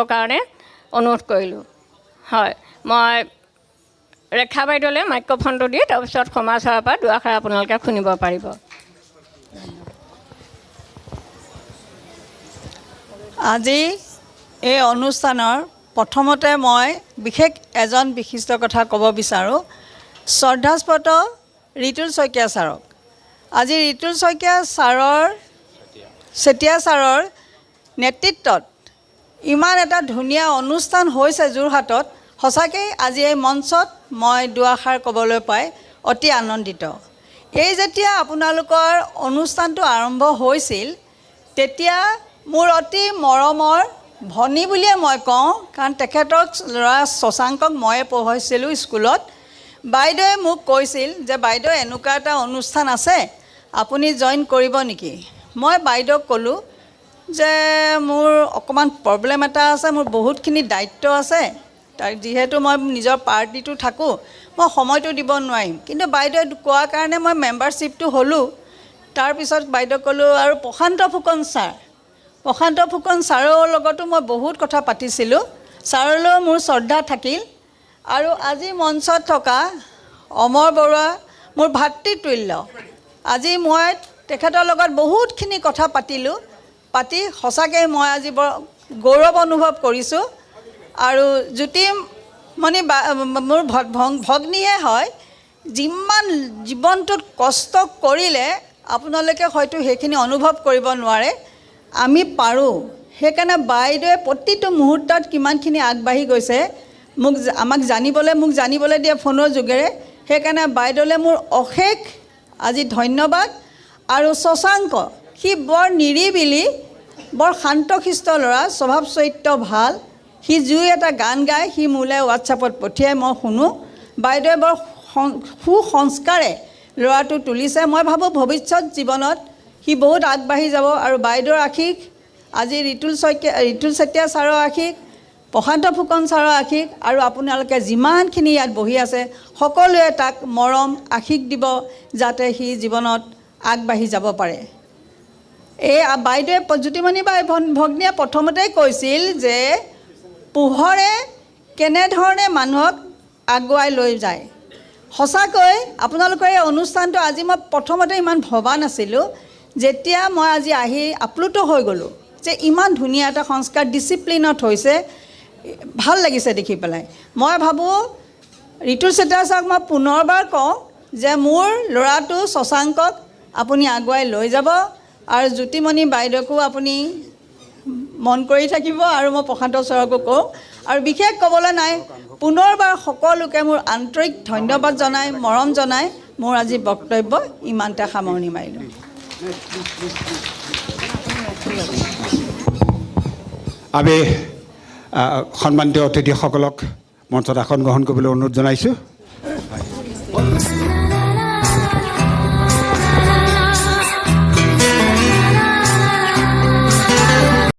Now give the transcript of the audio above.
কাৰণে অনুৰোধ কৰিলোঁ হয় মই ৰেখা বাইদেউলৈ মাইক্ৰফোনটো দি তাৰপিছত সমাজসেৱাৰ পৰা দুআষাৰ আপোনালোকে শুনিব পাৰিব আজি এই অনুষ্ঠানৰ প্ৰথমতে মই বিশেষ এজন বিশিষ্ট কথা ক'ব বিচাৰোঁ শ্ৰদ্ধাস্পদ ৰিতুল শইকীয়া ছাৰক আজি ৰিতুল শইকীয়া চেতিয়া ছাৰৰ নেতৃত্বত ইমান এটা ধুনীয়া অনুষ্ঠান হৈছে যোৰহাটত সঁচাকৈ আজি এই মঞ্চত মই দুআষাৰ ক'বলৈ পাই অতি আনন্দিত এই যেতিয়া আপোনালোকৰ অনুষ্ঠানটো আৰম্ভ হৈছিল তেতিয়া মোৰ অতি মৰমৰ ভনী বুলিয়ে মই কওঁ কাৰণ তেখেতক ল'ৰা শশাংকক ময়ে পঢ়াইছিলোঁ স্কুলত বাইদেৱে মোক কৈছিল যে বাইদেউ এনেকুৱা এটা অনুষ্ঠান আছে আপুনি জইন কৰিব নেকি মই বাইদেউক ক'লোঁ যে মোৰ অকণমান প্ৰব্লেম এটা আছে মোৰ বহুতখিনি দায়িত্ব আছে তাৰ যিহেতু মই নিজৰ পাৰ্টিটো থাকোঁ মই সময়টো দিব নোৱাৰিম কিন্তু বাইদেৱে কোৱাৰ কাৰণে মই মেম্বাৰশ্বিপটো হ'লোঁ তাৰপিছত বাইদেউক ক'লোঁ আৰু প্ৰশান্ত ফুকন ছাৰৰ লগতো মই বহুত কথা পাতিছিলোঁ ছাৰলৈও মোৰ শ্ৰদ্ধা থাকিল আৰু আজি মঞ্চত থকা অমৰ বৰুৱা মোৰ ভাতৃতুল্য আজি মই তেখেতৰ লগত বহুতখিনি কথা পাতিলোঁ পাতি সঁচাকৈ মই আজি বৰ গৌৰৱ অনুভৱ কৰিছোঁ আৰু জ্যোতিমণি মোৰ ভগ্নীয়ে হয় যিমান জীৱনটোত কষ্ট কৰিলে আপোনালোকে হয়তো সেইখিনি অনুভৱ কৰিব নোৱাৰে আমি পাৰোঁ সেইকাৰণে বাইদেৱে প্ৰতিটো মুহূৰ্তত কিমানখিনি আগবাঢ়ি গৈছে মোক জানিবলৈ দিয়ে ফোনৰ যোগেৰে সেইকাৰণে বাইদেউলৈ মোৰ অশেষ আজি ধন্যবাদ আৰু শশাংক সি বৰ নিৰিবিলি বৰ শান্তশিষ্ট ল'ৰা স্বভাৱ চৰিত্ৰ ভাল সি জুই এটা গান গায় সি মোলৈ হোৱাটছআপত পঠিয়াই মই শুনো বাইদেৱে বৰ সুসংস্কাৰে ল'ৰাটো তুলিছে মই ভাবোঁ ভৱিষ্যত জীৱনত সি বহুত আগবাঢ়ি যাব আৰু বাইদেউৰ আশীষ আজি ৰিতুল চেতিয়া ছাৰৰ আশীষ প্ৰশান্ত ফুকন ছাৰৰ আশীষ আৰু আপোনালোকে যিমানখিনি ইয়াত বহি আছে সকলোৱে তাক মৰম আশীষ দিব যাতে সি জীৱনত আগবাঢ়ি যাব পাৰে এই বাইদেৱে জ্যোতিমণি বাই ভগ্নীয়ে প্ৰথমতেই কৈছিল যে পোহৰে কেনেধৰণে মানুহক আগুৱাই লৈ যায় সঁচাকৈ আপোনালোকৰ এই অনুষ্ঠানটো আজি মই প্ৰথমতে ইমান ভবা নাছিলোঁ যেতিয়া মই আজি আহি আপ্লুত হৈ গ'লোঁ যে ইমান ধুনীয়া এটা সংস্কাৰ ডিচিপ্লিনত হৈছে ভাল লাগিছে দেখি পেলাই মই ভাবোঁ ৰিতুল চেতিয়া ছাৰক মই পুনৰবাৰ কওঁ যে মোৰ ল'ৰাটো শশাংকক আপুনি আগুৱাই লৈ যাব আৰু জ্যোতিমণি বাইদেউকো আপুনি মন কৰি থাকিব আৰু মই প্ৰশান্ত ছাৰকো কওঁ আৰু বিশেষ ক'বলৈ নাই পুনৰবাৰ সকলোকে মোৰ আন্তৰিক ধন্যবাদ জনাই মৰম জনাই মোৰ আজি বক্তব্য ইমানতে সামৰণি মাৰিলোঁ আমি সন্মানিত অতিথিসকলক মঞ্চত আসন গ্ৰহণ কৰিবলৈ অনুৰোধ জনাইছোঁ